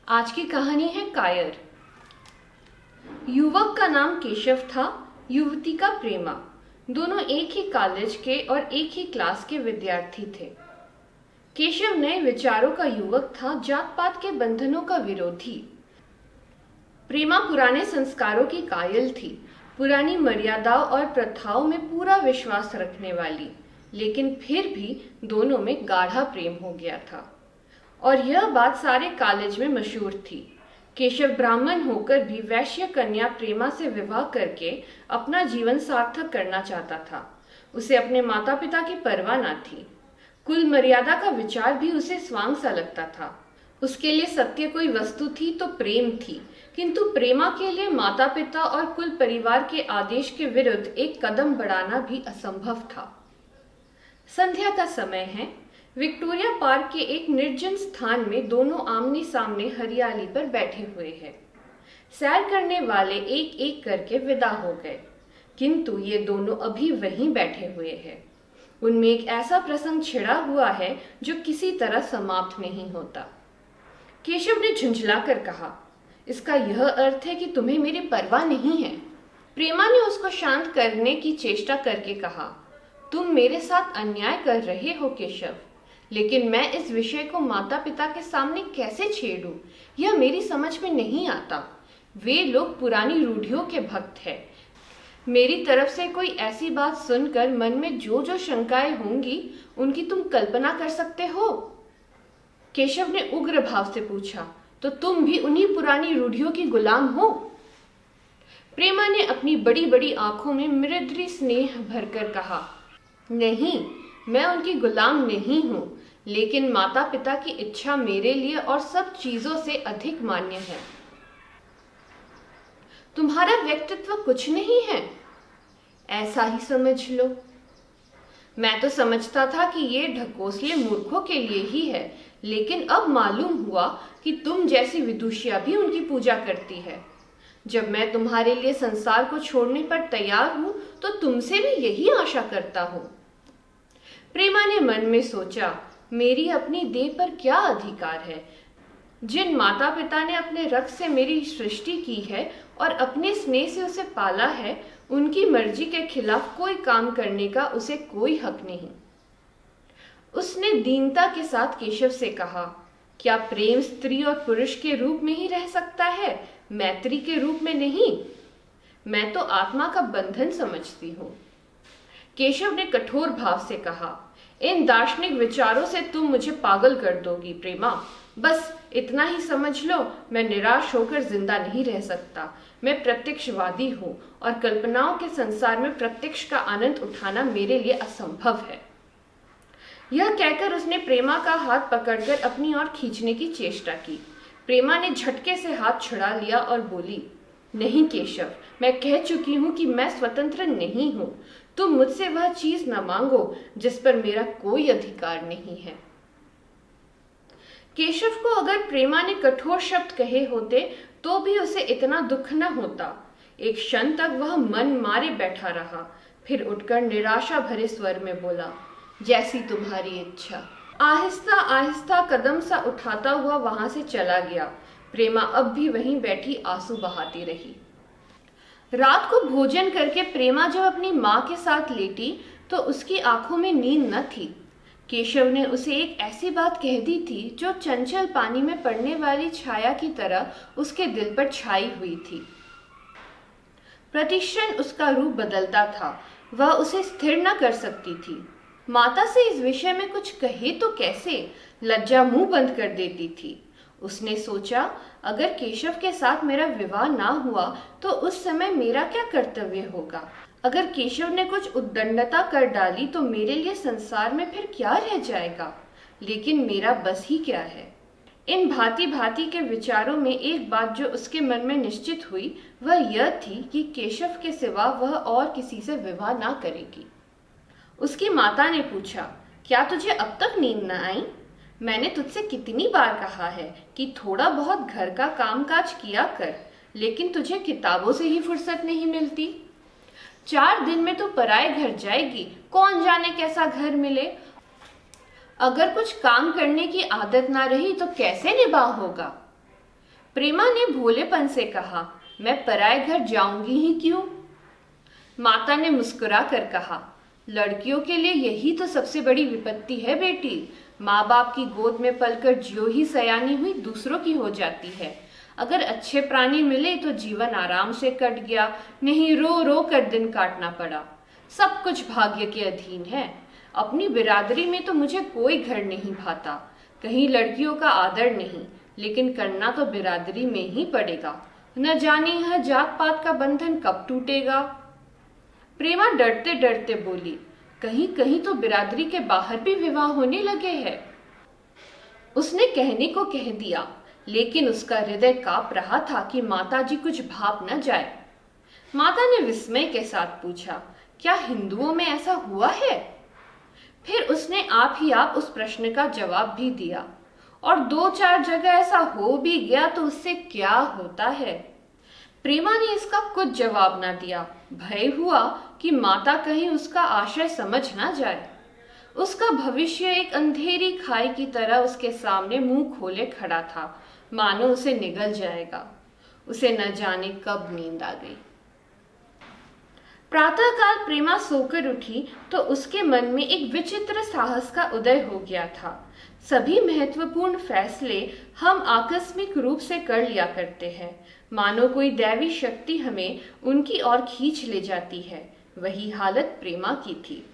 आज की कहानी है कायर। युवक का नाम केशव था, युवती का प्रेमा। दोनों एक ही कॉलेज के और एक ही क्लास के विद्यार्थी थे। केशव नए विचारों का युवक था, जात पात के बंधनों का विरोधी। प्रेमा पुराने संस्कारों की कायल थी, पुरानी मर्यादाओं और प्रथाओं में पूरा विश्वास रखने वाली। लेकिन फिर भी दोनों में गाढ़ा प्रेम हो गया था और यह बात सारे कॉलेज में मशहूर थी। केशव ब्राह्मण होकर भी वैश्य कन्या प्रेमा से विवाह करके अपना जीवन सार्थक करना चाहता था। उसे अपने माता पिता की परवाह न थी। कुल मर्यादा का विचार भी उसे स्वांग सा लगता था। उसके लिए सत्य कोई वस्तु थी तो प्रेम थी, किंतु प्रेमा के लिए माता पिता और कुल परिवार के आदेश के विरुद्ध एक कदम बढ़ाना भी असंभव था। संध्या का समय है। विक्टोरिया पार्क के एक निर्जन स्थान में दोनों आमने सामने हरियाली पर बैठे हुए हैं। सैर करने वाले एक एक करके विदा हो गए, किंतु ये दोनों अभी वहीं बैठे हुए हैं। उनमें एक ऐसा प्रसंग छिड़ा हुआ है जो किसी तरह समाप्त नहीं होता। केशव ने झुंझलाकर कहा, इसका यह अर्थ है कि तुम्हें मेरी परवाह नहीं है। प्रेमा ने उसको शांत करने की चेष्टा करके कहा, तुम मेरे साथ अन्याय कर रहे हो केशव, लेकिन मैं इस विषय को माता पिता के सामने कैसे छेड़ूं, यह मेरी समझ में नहीं आता। वे लोग पुरानी रूढ़ियों के भक्त हैं। मेरी तरफ से कोई ऐसी बात सुनकर मन में जो जो शंकाएं होंगी, उनकी तुम कल्पना कर सकते हो? केशव ने उग्र भाव से पूछा, तो तुम भी उन्हीं पुरानी रूढ़ियों की गुलाम हो? प्रेमा ने अपनी बड़ी बड़ी आंखों में मृदुल स्नेह भरकर कहा, नहीं, मैं उनकी गुलाम नहीं हूं, लेकिन माता पिता की इच्छा मेरे लिए और सब चीजों से अधिक मान्य है। तुम्हारा व्यक्तित्व कुछ नहीं है, ऐसा ही समझ लो। मैं तो समझता था कि ये ढकोसले मूर्खों के लिए ही है, लेकिन अब मालूम हुआ कि तुम जैसी विदुषिया भी उनकी पूजा करती है। जब मैं तुम्हारे लिए संसार को छोड़ने पर तैयार हूं, तो तुमसे भी यही आशा करता हूं। प्रेमा ने मन में सोचा, मेरी अपनी देह पर क्या अधिकार है? जिन माता पिता ने अपने रक्त से मेरी सृष्टि की है और अपने स्नेह से उसे पाला है, उनकी मर्जी के खिलाफ कोई काम करने का उसे कोई हक नहीं। उसने दीनता के साथ केशव से कहा, क्या प्रेम स्त्री और पुरुष के रूप में ही रह सकता है, मैत्री के रूप में नहीं? मैं तो आत्मा का बंधन समझती हूँ। केशव ने कठोर भाव से कहा, इन दार्शनिक विचारों से तुम मुझे पागल कर दोगी प्रेमा। बस इतना ही समझ लो, मैं निराश होकर जिंदा नहीं रह सकता। मैं प्रत्यक्षवादी हूँ और कल्पनाओं के संसार में प्रत्यक्ष का आनंद उठाना मेरे लिए असंभव है। यह कहकर उसने प्रेमा का हाथ पकड़कर अपनी ओर खींचने की चेष्टा की। प्रेमा ने झटके से हाथ छुड़ा लिया और बोली, नहीं केशव, मैं कह चुकी हूं कि मैं स्वतंत्र नहीं हूं। तुम मुझसे वह चीज न मांगो जिस पर मेरा कोई अधिकार नहीं है। केशव को अगर प्रेमा ने कठोर शब्द कहे होते तो भी उसे इतना दुख न होता। एक क्षण तक वह मन मारे बैठा रहा, फिर उठकर निराशा भरे स्वर में बोला, जैसी तुम्हारी इच्छा। आहिस्ता आहिस्ता कदम सा उठाता हुआ वहां से चला गया। प्रेमा अब भी वहीं बैठी आंसू बहाती रही। रात को भोजन करके प्रेमा जब अपनी माँ के साथ लेटी तो उसकी आंखों में नींद न थी। केशव ने उसे एक ऐसी बात कह दी थी जो चंचल पानी में पड़ने वाली छाया की तरह उसके दिल पर छाई हुई थी। प्रतिक्षण उसका रूप बदलता था, वह उसे स्थिर न कर सकती थी। माता से इस विषय में कुछ कहे तो कैसे, लज्जा मुंह बंद कर देती थी। उसने सोचा, अगर केशव के साथ मेरा विवाह ना हुआ तो उस समय मेरा क्या कर्तव्य होगा? अगर केशव ने कुछ उद्दंडता कर डाली तो मेरे लिए संसार में फिर क्या रह जाएगा? लेकिन मेरा बस ही क्या है? इन भांति भांति के विचारों में एक बात जो उसके मन में निश्चित हुई वह यह थी कि केशव के सिवा वह और किसी से विवाह ना करेगी। उसकी माता ने पूछा, क्या तुझे अब तक नींद न आई? मैंने तुझसे कितनी बार कहा है कि थोड़ा बहुत घर का कामकाज किया कर, लेकिन तुझे किताबों से ही फुर्सत नहीं मिलती। 4 दिन में तो पराए घर जाएगी, कौन जाने कैसा घर मिले। अगर कुछ काम करने की आदत ना रही तो कैसे निभा होगा? प्रेमा ने भोलेपन से कहा, मैं पराए घर जाऊंगी ही क्यों? माता ने मुस्कुरा कर कहा, लड़कियों के लिए यही तो सबसे बड़ी विपत्ति है बेटी। माँ बाप की गोद में पलकर ज्यों ही सयानी हुई दूसरों की हो जाती है। अगर अच्छे प्राणी मिले तो जीवन आराम से कट गया, नहीं रो रो कर दिन काटना पड़ा। सब कुछ भाग्य के अधीन है। अपनी बिरादरी में तो मुझे कोई घर नहीं भाता, कहीं लड़कियों का आदर नहीं, लेकिन करना तो बिरादरी में ही पड़ेगा। न जाने यह जात पात का बंधन कब टूटेगा। प्रेमा डरते डरते बोली, कहीं कहीं तो बिरादरी के बाहर भी विवाह होने लगे हैं। उसने कहने को कह दिया, लेकिन उसका हृदय कांप रहा था कि माताजी कुछ भाप न जाए। माता ने विस्मय के साथ पूछा, क्या हिंदुओं में ऐसा हुआ है? फिर उसने आप ही आप उस प्रश्न का जवाब भी दिया, और 2-4 जगह ऐसा हो भी गया तो उससे क्या होता है। प्रेमा ने इसका कुछ जवाब ना दिया। भय हुआ कि माता कहीं उसका आशय समझ ना जाए। उसका भविष्य एक अंधेरी खाई की तरह उसके सामने मुंह खोले खड़ा था, मानो उसे निगल जाएगा। उसे न जाने कब नींद आ गई। प्रातःकाल प्रेमा सोकर उठी तो उसके मन में एक विचित्र साहस का उदय हो गया था। सभी महत्वपूर्ण फैसले हम आकस्मिक रूप से कर लिया करते हैं, मानो कोई दैवी शक्ति हमें उनकी ओर खींच ले जाती है। वही हालत प्रेमा की थी।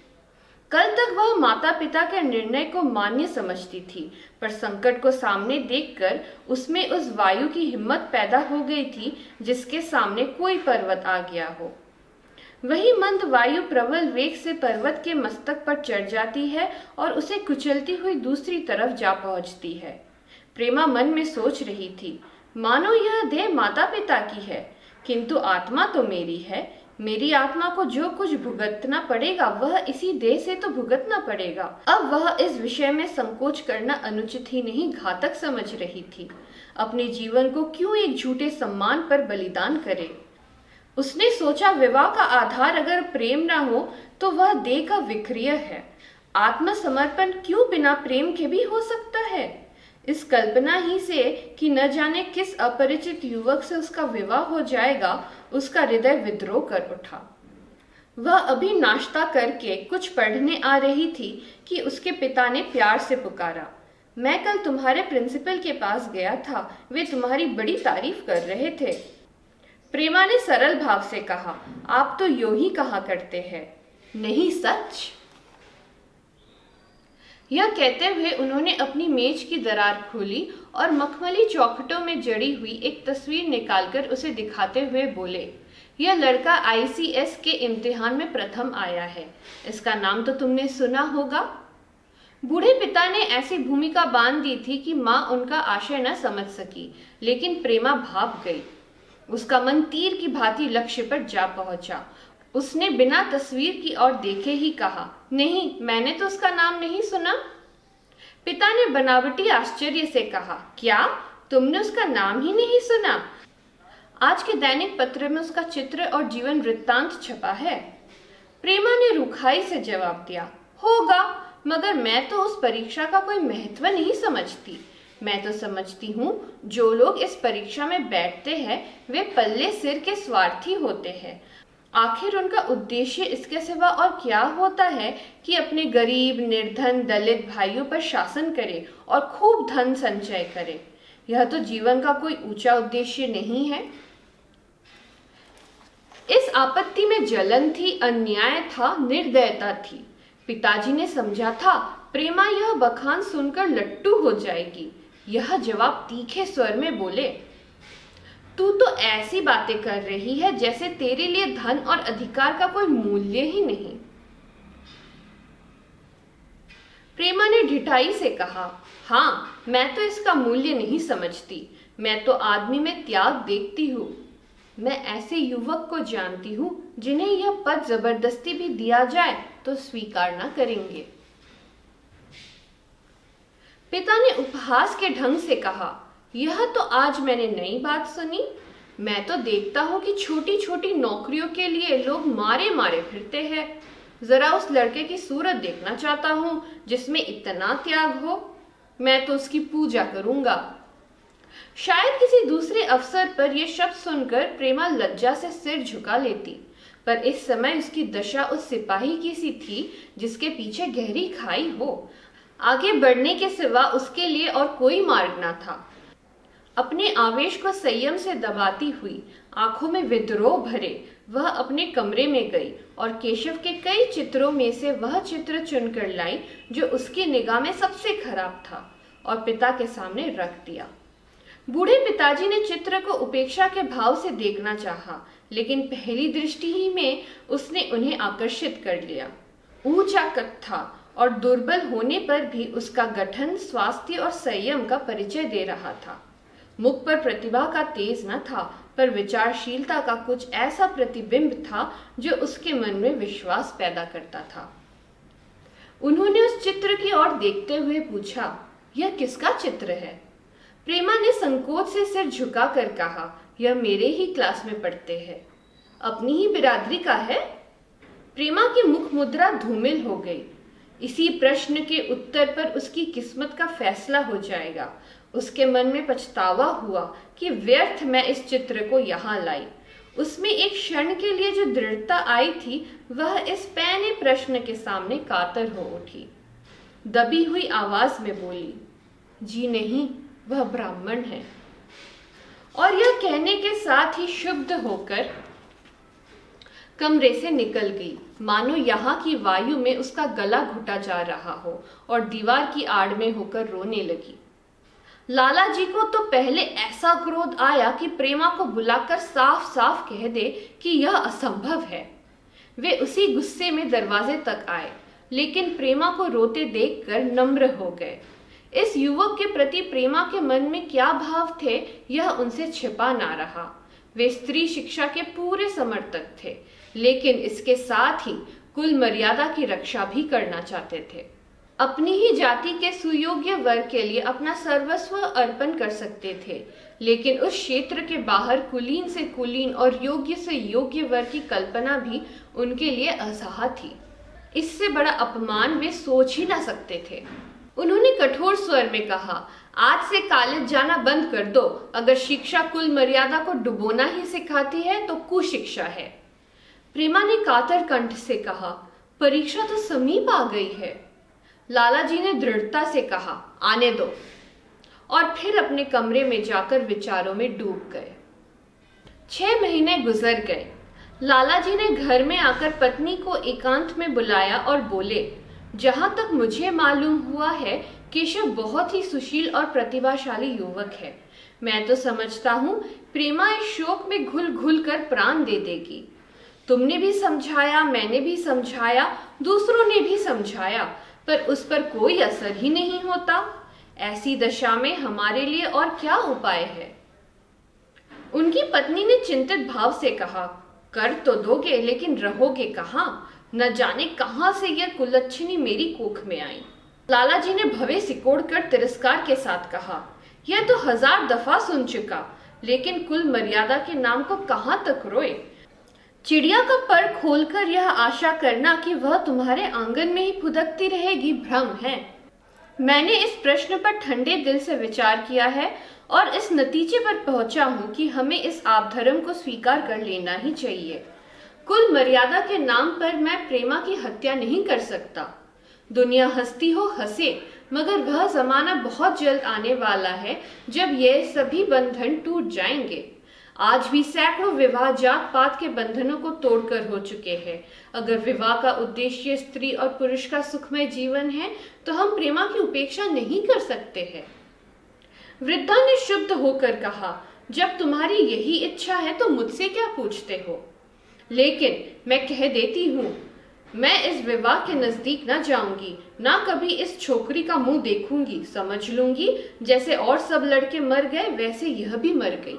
कल तक वह माता पिता के निर्णय को मान्य समझती थी, पर संकट को सामने देखकर उसमें उस वायु की हिम्मत पैदा हो गई थी जिसके सामने कोई पर्वत आ गया हो। वही मंद वायु प्रबल वेग से पर्वत के मस्तक पर चढ़ जाती है और उसे कुचलती हुई दूसरी तरफ जा पहुंचती है। प्रेमा मन में सोच रही थी, मानो यह देह माता पिता की है, किंतु आत्मा तो मेरी है। मेरी आत्मा को जो कुछ भुगतना पड़ेगा वह इसी देह से तो भुगतना पड़ेगा। अब वह इस विषय में संकोच करना अनुचित ही नहीं घातक समझ रही थी। अपने जीवन को क्यों एक झूठे सम्मान पर बलिदान करे। उसने सोचा, विवाह का आधार अगर प्रेम न हो तो वह देह का विक्रिय है। आत्मसमर्पण क्यों बिना प्रेम के भी हो सकता है। इस कल्पना ही से कि न जाने किस अपरिचित युवक से उसका विवाह हो जाएगा, उसका हृदय विद्रोह कर उठा। वह अभी नाश्ता करके कुछ पढ़ने आ रही थी कि उसके पिता ने प्यार से पुकारा, मैं कल तुम्हारे प्रिंसिपल के पास गया था, वे तुम्हारी बड़ी तारीफ कर रहे थे। प्रेमा ने सरल भाव से कहा, आप तो यूं ही कहा करते हैं। नहीं सच? यह कहते हुए उन्होंने अपनी मेज की दरार खोली और मखमली चौखटों में जड़ी हुई एक तस्वीर निकालकर उसे दिखाते हुए बोले, यह लड़का ICS के इम्तिहान में प्रथम आया है। इसका नाम तो तुमने सुना होगा। बूढ़े पिता ने ऐसी भूमिका बांध दी थी कि माँ उनका आशय न समझ सकी, लेकिन प्रेमा भाप गई। उसका मन तीर की भांति लक्ष्य पर जा पहुंचा। उसने बिना तस्वीर की ओर देखे ही कहा, नहीं, मैंने तो उसका नाम नहीं सुना। पिता ने बनावटी आश्चर्य से कहा, क्या तुमने उसका नाम ही नहीं सुना? आज के दैनिक पत्र में उसका चित्र और जीवन वृत्तांत छपा है। प्रेमा ने रुखाई से जवाब दिया, होगा, मगर मैं तो उस परीक्षा का कोई महत्व नहीं समझती। मैं तो समझती हूँ जो लोग इस परीक्षा में बैठते हैं वे पल्ले सिर के स्वार्थी होते हैं। आखिर उनका उद्देश्य इसके सिवा और क्या होता है कि अपने गरीब, निर्धन, दलित भाइयों पर शासन करे और खूब धन संचय करे। यह तो जीवन का कोई ऊंचा उद्देश्य नहीं है। इस आपत्ति में जलन थी, अन्याय था, निर्दयता थी। पिताजी ने समझा था प्रेमा यह बखान सुनकर लट्टू हो जाएगी। यह जवाब तीखे स्वर में बोले, तू तो ऐसी बातें कर रही है जैसे तेरे लिए धन और अधिकार का कोई मूल्य ही नहीं। प्रेमा ने ढिठाई से कहा, हाँ, मैं तो इसका मूल्य नहीं समझती। मैं तो आदमी में त्याग देखती हूँ। मैं ऐसे युवक को जानती हूँ जिन्हें यह पद जबरदस्ती भी दिया जाए तो स्वीकार न करेंगे। पिता ने उपहास के ढंग से कहा, यह तो आज मैंने नई बात सुनी। मैं तो देखता हूँ कि छोटी छोटी नौकरियों के लिए लोग मारे मारे फिरते हैं। जरा उस लड़के की सूरत देखना चाहता हूँ जिसमें इतना त्याग हो। मैं तो उसकी पूजा करूंगा। शायद किसी दूसरे अवसर पर यह शब्द सुनकर प्रेमा लज्जा से सिर झुका लेती, पर इस समय उसकी दशा उस सिपाही की सी थी जिसके पीछे गहरी खाई हो। आगे बढ़ने के सिवा उसके लिए और कोई मार्ग न था। अपने आवेश को संयम से दबाती हुई, आंखों में विद्रोह भरे, वह अपने कमरे में गई और केशव के कई चित्रों में से वह चित्र चुनकर लाई जो उसकी निगाह में सबसे खराब था और पिता के सामने रख दिया। बूढ़े पिताजी ने चित्र को उपेक्षा के भाव से देखना चाहा, लेकिन पहली दृष्टि ही में उसने उन्हें आकर्षित कर लिया। ऊंचा कद था और दुर्बल होने पर भी उसका गठन स्वास्थ्य और संयम का परिचय दे रहा था। मुख पर प्रतिभा का तेज न था, पर विचारशीलता का कुछ ऐसा प्रतिबिंब था जो उसके मन में विश्वास पैदा करता था। उन्होंने उस चित्र की ओर देखते हुए पूछा, यह किसका चित्र है? प्रेमा ने संकोच से सिर झुकाकर कहा, यह मेरे ही क्लास में पढ़ते हैं। अपनी ही बिरादरी का है? प्रेमा की मुख मुद्रा धूमिल हो गई। इसी प्रश्न के उत्तर पर उसकी किस्मत का फैसला हो जाएगा। उसके मन में पछतावा हुआ कि व्यर्थ मैं इस चित्र को यहाँ लाई। उसमें एक क्षण के लिए जो दृढ़ता आई थी, वह इस पैने प्रश्न के सामने कातर हो उठी। दबी हुई आवाज में बोली, जी नहीं, वह ब्राह्मण है। और यह कहने के साथ ही शुद्ध होकर कमरे से निकल गई, मानो यहाँ की वायु में उसका गला घुटा जा रहा हो, और दीवार की आड़ में होकर रोने लगी। लाला जी को तो पहले ऐसा क्रोध आया कि प्रेमा को बुलाकर साफ साफ कह दे कि यह असंभव है। वे उसी गुस्से में दरवाजे तक आए, लेकिन प्रेमा को रोते देखकर नम्र हो गए। इस युवक के प्रति प्रेमा के मन में क्या भाव थे, यह उनसे छिपा ना रहा। वे स्त्री शिक्षा के पूरे समर्थक थे, लेकिन इसके साथ ही कुल मर्यादा की रक्षा भी करना चाहते थे। अपनी ही जाति के सुयोग्य वर्ग के लिए अपना सर्वस्व अर्पण कर सकते थे, लेकिन उस क्षेत्र के बाहर कुलीन से कुलीन और योग्य से योग्य वर्ग की कल्पना भी उनके लिए असह्य थी। इससे बड़ा अपमान वे सोच ही ना सकते थे। उन्होंने कठोर स्वर में कहा, आज से कॉलेज जाना बंद कर दो। अगर शिक्षा कुल मर्यादा को डुबोना ही सिखाती है तो कुशिक्षा है। प्रेमा ने कातर कंठ से कहा, परीक्षा तो समीप आ गई है। लाला जी ने दृढ़ता से कहा, आने दो, और फिर अपने कमरे में जाकर विचारों में डूब गए। 6 महीने गुजर गए। लाला जी ने घर में आकर पत्नी को एकांत में बुलाया और बोले, जहां तक मुझे मालूम हुआ है, केशव बहुत ही सुशील और प्रतिभाशाली युवक है। मैं तो समझता हूँ प्रेमा इस शोक में घुल घुल कर प्राण दे देगी। तुमने भी समझाया, मैंने भी समझाया, दूसरों ने भी समझाया, पर उस पर कोई असर ही नहीं होता। ऐसी दशा में हमारे लिए और क्या उपाय है? उनकी पत्नी ने चिंतित भाव से कहा, कर तो दोगे, लेकिन रहोगे कहाँ? न जाने कहाँ से यह कुलच्छनी मेरी कोख में आई। लाला जी ने भवे सिकोड़कर तिरस्कार के साथ कहा, यह तो 1000 दफा सुन चुका, लेकिन कुल मर्यादा के नाम को कहाँ तक रोए? चिड़िया का पर खोलकर यह आशा करना कि वह तुम्हारे आंगन में ही फुदकती रहेगी भ्रम है। मैंने इस प्रश्न पर ठंडे दिल से विचार किया है और इस नतीजे पर पहुंचा हूं कि हमें इस आपधर्म को स्वीकार कर लेना ही चाहिए। कुल मर्यादा के नाम पर मैं प्रेमा की हत्या नहीं कर सकता। दुनिया हंसती हो हंसे, मगर वह जमाना बहुत जल्द आने वाला है जब ये सभी बंधन टूट जाएंगे। आज भी सैकड़ों विवाह जात पात के बंधनों को तोड़कर हो चुके हैं। अगर विवाह का उद्देश्य स्त्री और पुरुष का सुखमय जीवन है, तो हम प्रेमा की उपेक्षा नहीं कर सकते हैं। वृद्धा ने शुद्ध होकर कहा, जब तुम्हारी यही इच्छा है तो मुझसे क्या पूछते हो? लेकिन मैं कह देती हूँ, मैं इस विवाह के नजदीक न जाऊंगी, ना कभी इस छोकरी का मुंह देखूंगी। समझ लूंगी जैसे और सब लड़के मर गए, वैसे यह भी मर गई।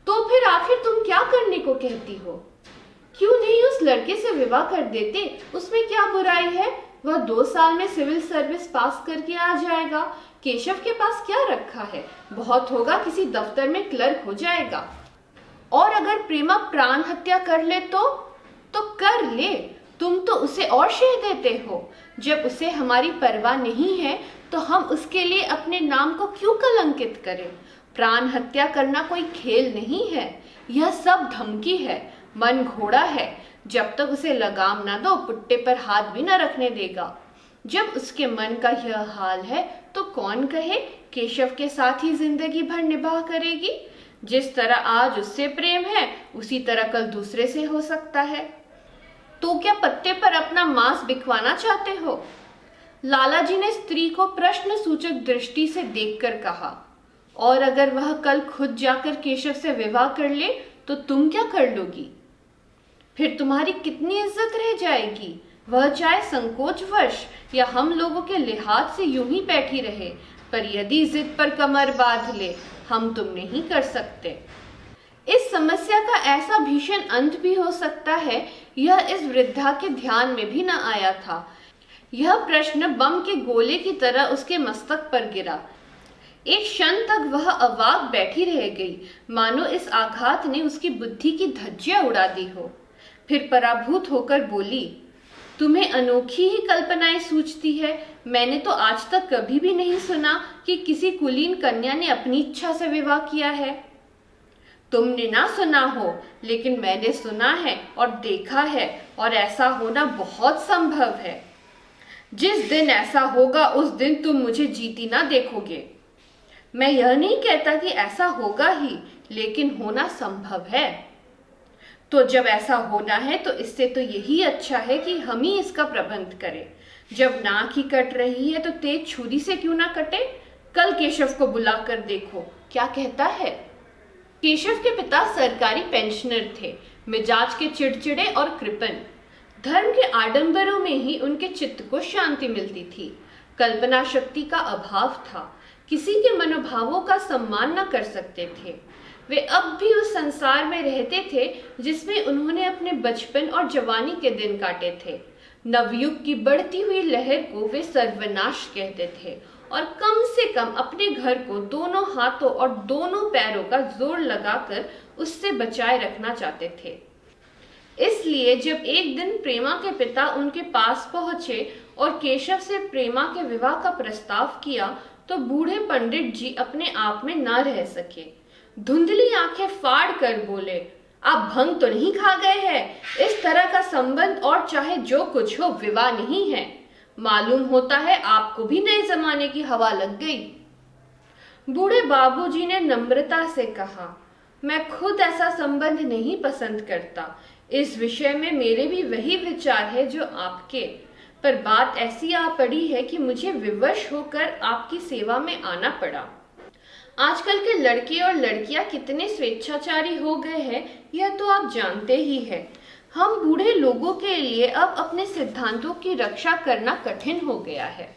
तो फिर आखिर तुम क्या करने को कहती हो? क्यों नहीं उस लड़के से विवाह कर देते? उसमें क्या बुराई है? वह 2 साल में सिविल सर्विस पास करके आ जाएगा। केशव के पास क्या रखा है? बहुत होगा किसी दफ्तर में क्लर्क हो जाएगा। और अगर प्रेमा प्राण हत्या कर ले तो कर ले। तुम तो उसे और श्रेय देते हो। जब उसे हमारी परवाह नहीं है तो हम उसके लिए अपने नाम को क्यों कलंकित करें? प्राण हत्या करना कोई खेल नहीं है, यह सब धमकी है। मन घोड़ा है, जब तक उसे लगाम ना दो पुट्टे पर हाथ भी न रखने देगा। जब उसके मन का यह हाल है तो कौन कहे केशव के साथ ही जिंदगी भर निभाह करेगी। जिस तरह आज उससे प्रेम है उसी तरह कल दूसरे से हो सकता है। तो क्या पत्ते पर अपना मांस बिकवाना चाहते हो? लालाजी ने स्त्री को प्रश्न सूचक दृष्टि से देखकर कहा। और अगर वह कल खुद जाकर केशव से विवाह कर ले तो तुम क्या कर लोगी? फिर तुम्हारी कितनी इज्जत रह जाएगी? वह चाहे संकोचवश या हम लोगों के लिहाज से यूं ही बैठी रहे, पर यदि जिद पर कमर बांध ले हम तुम नहीं कर सकते। इस समस्या का ऐसा भीषण अंत भी हो सकता है, यह इस वृद्धा के ध्यान में भी न आया था। यह प्रश्न बम के गोले की तरह उसके मस्तक पर गिरा। एक क्षण तक वह अवाक बैठी रह गई, मानो इस आघात ने उसकी बुद्धि की धज्जियां उड़ा दी हो। फिर पराभूत होकर बोली, तुम्हें अनोखी ही कल्पनाएं सूझती है। मैंने तो आज तक कभी भी नहीं सुना कि किसी कुलीन कन्या ने अपनी इच्छा से विवाह किया है। तुमने ना सुना हो, लेकिन मैंने सुना है और देखा है, और ऐसा होना बहुत संभव है। जिस दिन ऐसा होगा उस दिन तुम मुझे जीती ना देखोगे। मैं यह नहीं कहता कि ऐसा होगा ही, लेकिन होना संभव है। तो जब ऐसा होना है तो इससे तो यही अच्छा है कि हम ही इसका प्रबंध करें। जब नाक ही कट रही है तो तेज छुरी से क्यों ना कटे? कल केशव को बुलाकर देखो क्या कहता है। केशव के पिता सरकारी पेंशनर थे, मिजाज के चिड़चिड़े और कृपण। धर्म के आडंबरों में ही उनके चित्त को शांति मिलती थी। कल्पना शक्ति का अभाव था, किसी के मनोभावों का सम्मान न कर सकते थे। वे अब भी उस संसार में रहते थे जिसमें उन्होंने अपने बचपन और जवानी के दिन काटे थे। नवयुग की बढ़ती हुई लहर को वे सर्वनाश कहते थे और कम से कम अपने घर को दोनों हाथों और दोनों पैरों का जोर लगाकर उससे बचाए रखना चाहते थे। इसलिए जब एक दिन प्रेमा के पिता उनके पास पहुंचे और केशव से प्रेमा के विवाह का प्रस्ताव किया तो बूढ़े पंडित जी अपने आप में न रह सके। धुंधली आंखें फाड़ कर बोले, आप भंग तो नहीं खा गए हैं? इस तरह का संबंध और चाहे जो कुछ हो विवाह नहीं है। मालूम होता है आपको भी नए जमाने की हवा लग गई। बूढ़े बाबूजी ने नम्रता से कहा, मैं खुद ऐसा संबंध नहीं पसंद करता। इस विषय में मेरे भी वही विचार है जो आपके, पर बात ऐसी आ पड़ी है कि मुझे विवश होकर आपकी सेवा में आना पड़ा। आजकल के लड़के और लड़कियां कितने स्वेच्छाचारी हो गए हैं, यह तो आप जानते ही हैं। हम बूढ़े लोगों के लिए अब अपने सिद्धांतों की रक्षा करना कठिन हो गया है।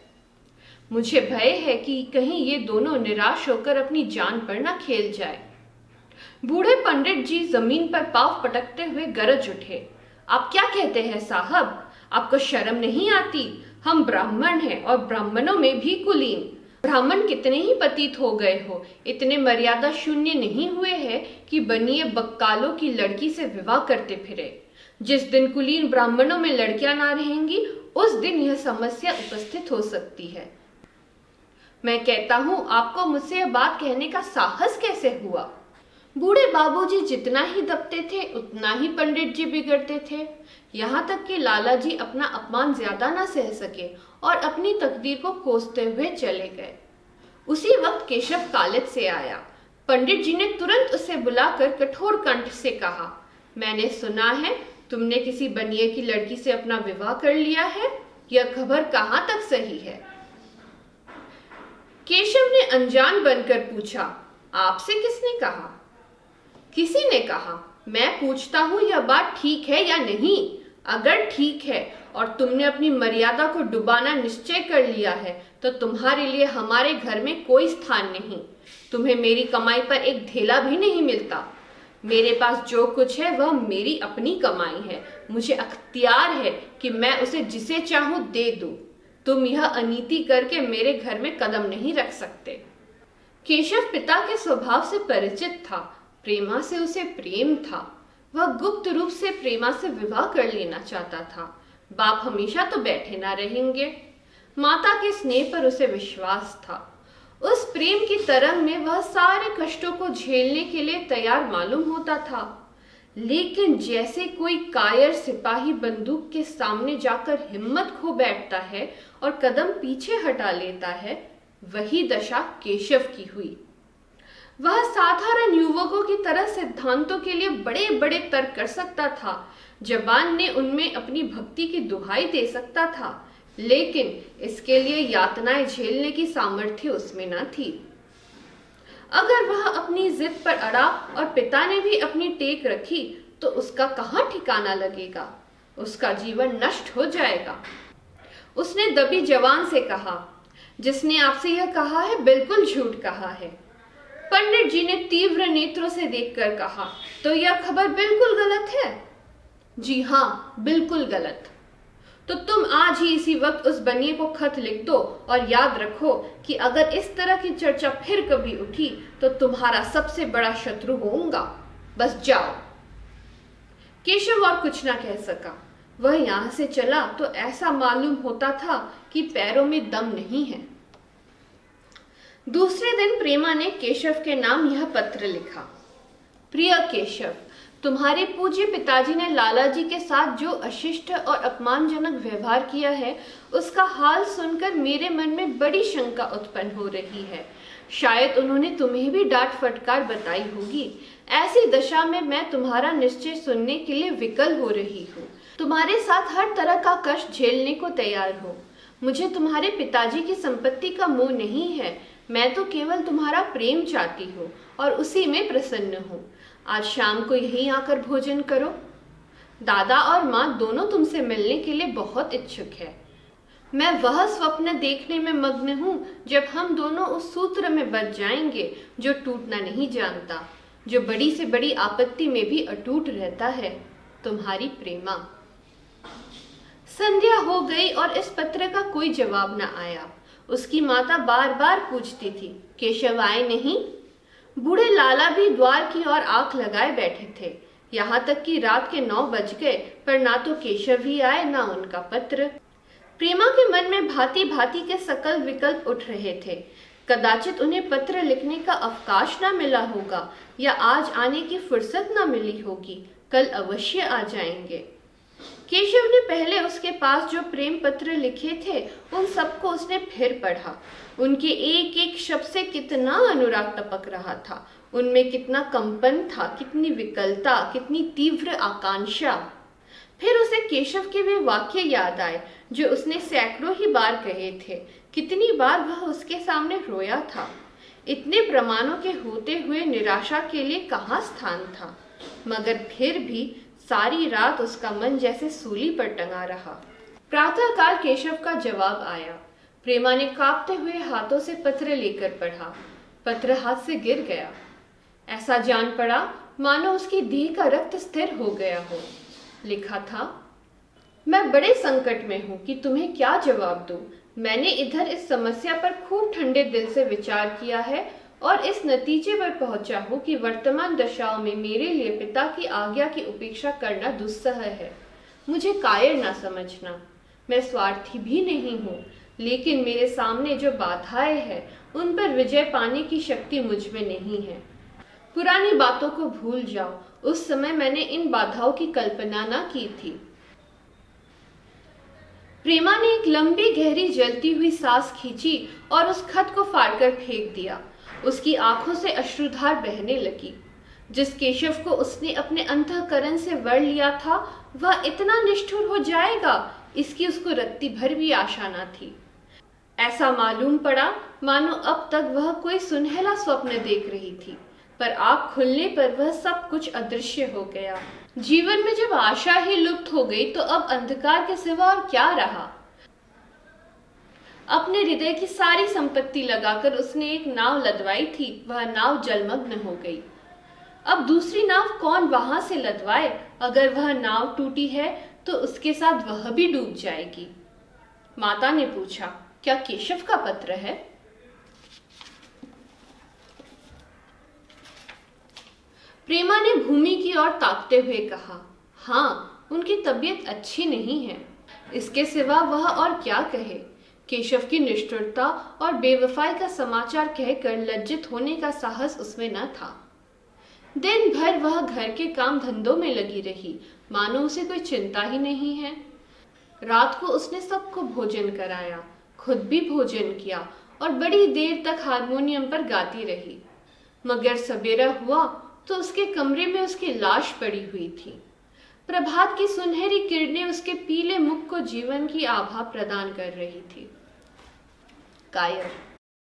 मुझे भय है कि कहीं ये दोनों निराश होकर अपनी जान पर न खेल जाए। बूढ़े पंडित जी जमीन पर पांव पटकते हुए गरज उठे, आप क्या कहते हैं साहब? आपको शर्म नहीं आती? हम ब्राह्मण हैं और ब्राह्मणों में भी कुलीन। ब्राह्मण कितने ही पतित हो गए हो, इतने मर्यादा शून्य नहीं हुए हैं कि बनिए बक्कालों की लड़की से विवाह करते फिरे। जिस दिन कुलीन ब्राह्मणों में लड़कियां ना रहेंगी उस दिन यह समस्या उपस्थित हो सकती है। मैं कहता हूं, आपको मुझसे यह बात कहने का साहस कैसे हुआ? बूढ़े बाबूजी जितना ही दबते थे उतना ही पंडित जी बिगड़ते थे। यहाँ तक कि लाला जी अपना अपमान ज्यादा ना सह सके और अपनी तकदीर को कोसते हुए चले गए। उसी वक्त केशव कॉलेज से आया। पंडित जी ने तुरंत उसे बुलाकर कठोर कंठ से कहा, मैंने सुना है तुमने किसी बनिए की लड़की से अपना विवाह कर लिया है। यह खबर कहाँ तक सही है? केशव ने अनजान बनकर पूछा, आपसे किसने कहा? किसी ने कहा। मैं पूछता हूं यह बात ठीक है या नहीं? अगर ठीक है और तुमने अपनी मर्यादा को डुबाना निश्चय कर लिया है तो तुम्हारे लिए हमारे घर में कोई स्थान नहीं। तुम्हें मेरी कमाई पर एक ढेला भी नहीं मिलता। मेरे पास जो कुछ है वह मेरी अपनी कमाई है। मुझे अख्तियार है कि मैं उसे जिसे चाहूं दे दूं। तुम यह अनीति करके मेरे घर में कदम नहीं रख सकते। केशव पिता के स्वभाव से परिचित था। प्रेमा से उसे प्रेम था। वह गुप्त रूप से प्रेमा से विवाह कर लेना चाहता था। बाप हमेशा तो बैठे ना रहेंगे। माता के स्नेह पर उसे विश्वास था उस प्रेम की तरंग में वह सारे कष्टों को झेलने के लिए तैयार मालूम होता था, लेकिन जैसे कोई कायर सिपाही बंदूक के सामने जाकर हिम्मत खो बैठता है और कदम पीछे हटा लेता है, वही दशा केशव की हुई। वह साधारण युवकों की तरह सिद्धांतों के लिए बड़े बड़े तर्क कर सकता था, जबान ने उनमें अपनी भक्ति की दुहाई दे सकता था, लेकिन इसके लिए यातनाएं झेलने की सामर्थ्य उसमें न थी। अगर वह अपनी जिद पर अड़ा और पिता ने भी अपनी टेक रखी तो उसका कहाँ ठिकाना लगेगा, उसका जीवन नष्ट हो जाएगा। उसने दबी जवान से कहा, जिसने आपसे यह कहा है बिल्कुल झूठ कहा है। पंडित जी ने तीव्र नेत्रों से देखकर कहा, तो यह खबर बिल्कुल गलत है। जी हाँ, बिल्कुल गलत। तो तुम आज ही इसी वक्त उस बनिए को खत लिख दो और याद रखो कि अगर इस तरह की चर्चा फिर कभी उठी तो तुम्हारा सबसे बड़ा शत्रु होऊंगा। बस जाओ। केशव और कुछ ना कह सका। वह यहां से चला तो ऐसा मालूम होता था कि पैरों में दम नहीं है। दूसरे दिन प्रेमा ने केशव के नाम यह पत्र लिखा। प्रिय केशव, तुम्हारे पूज्य पिताजी ने लाला जी के साथ जो अशिष्ट और अपमानजनक व्यवहार किया है, उसका हाल सुनकर मेरे मन में बड़ी शंका उत्पन्न हो रही है। शायद उन्होंने तुम्हें भी डांट फटकार बताई होगी। ऐसी दशा में मैं तुम्हारा निश्चय सुनने के लिए विकल हो रही हूँ। तुम्हारे साथ हर तरह का कष्ट झेलने को तैयार हूँ। मुझे तुम्हारे पिताजी की संपत्ति का मोह नहीं है। मैं तो केवल तुम्हारा प्रेम चाहती हूँ और उसी में प्रसन्न हूँ। आज शाम को यहीं आकर भोजन करो। दादा और माँ दोनों तुमसे मिलने के लिए बहुत इच्छुक है। मैं वह स्वप्न देखने में मग्न हूँ जब हम दोनों उस सूत्र में बंध जाएंगे जो टूटना नहीं जानता, जो बड़ी से बड़ी आपत्ति में भी अटूट रहता है। तुम्हारी प्रेमा। संध्या हो गई और इस पत्र का कोई जवाब न आया। उसकी माता बार बार पूछती थी, केशव आए नहीं? बूढ़े लाला भी द्वार की ओर आंख लगाए बैठे थे। यहाँ तक कि रात के 9 बज गए, पर ना तो केशव ही आए ना उनका पत्र। प्रेमा के मन में भांति भांति के सकल विकल्प उठ रहे थे। कदाचित उन्हें पत्र लिखने का अवकाश न मिला होगा, या आज आने की फुर्सत न मिली होगी। कल अवश्य आ जाएंगे। केशव ने पहले उसके पास जो प्रेम पत्र लिखे थे उन सबको उसने फिर पढ़ा। उनके एक एक शब्द से कितना अनुराग टपक रहा था, उनमें कितना कंपन था, कितनी विकलता, कितनी तीव्र आकांक्षा। फिर उसे केशव के वे वाक्य याद आए जो उसने सैकड़ों ही बार कहे थे। कितनी बार वह उसके सामने रोया था। इतने प्रमाणों के होते हुए निराशा के लिए कहाँ स्थान था, मगर फिर भी सारी रात उसका मन जैसे सूली पर टंगा रहा। प्रातःकाल केशव का जवाब आया। प्रेमा ने कांपते हुए हाथों से पत्र लेकर पढ़ा। पत्र हाथ से गिर गया। ऐसा जान पड़ा मानो उसकी देह का रक्त स्थिर हो गया हो। लिखा था, मैं बड़े संकट में हूँ कि तुम्हें क्या जवाब दूं। मैंने इधर इस समस्या पर खूब ठंडे दिल से विचार किया है और इस नतीजे पर पहुंचा हूँ कि वर्तमान दशाओं में मेरे लिए पिता की आज्ञा की उपेक्षा करना दुस्सह है। मुझे कायर ना समझना। मैं स्वार्थी भी नहीं हूँ, लेकिन मेरे सामने जो बाधाएं हैं उन पर विजय पाने की शक्ति मुझ में नहीं है। पुरानी बातों को भूल जाओ। उस समय मैंने इन बाधाओं की कल्पना न की थी। प्रेमा ने एक लंबी गहरी जलती हुई सांस खींची और उस खत को फाड़कर फेंक दिया। उसकी आंखों से अश्रुधार बहने लगी। जिस केशव को उसने अपने अंतःकरण से वर लिया था, वह इतना निष्ठुर हो जाएगा, इसकी उसको रत्ती भर भी आशा न थी। ऐसा मालूम पड़ा मानो अब तक वह कोई सुनहला स्वप्न देख रही थी, पर आँख खुलने पर वह सब कुछ अदृश्य हो गया। जीवन में जब आशा ही लुप्त हो गई तो अब अंधकार के सिवा और क्या रहा। अपने हृदय की सारी संपत्ति लगाकर उसने एक नाव लदवाई थी, वह नाव जलमग्न हो गई। अब दूसरी नाव कौन वहां से लदवाए? अगर वह नाव टूटी है तो उसके साथ वह भी डूब जाएगी। माता ने पूछा, क्या केशव का पत्र है? प्रेमा ने भूमि की ओर ताकते हुए कहा, हाँ, उनकी तबीयत अच्छी नहीं है। इसके सिवा वह और क्या कहे। केशव की निष्ठुरता और बेवफाई का समाचार कहकर लज्जित होने का साहस उसमें न था। दिन भर वह घर के काम धंधों में लगी रही, मानो उसे कोई चिंता ही नहीं है। रात को उसने सबको भोजन कराया, खुद भी भोजन किया और बड़ी देर तक हारमोनियम पर गाती रही। मगर सवेरा हुआ तो उसके कमरे में उसकी लाश पड़ी हुई थी। प्रभात की सुनहरी किरणें उसके पीले मुख को जीवन की आभा प्रदान कर रही थी। कायर।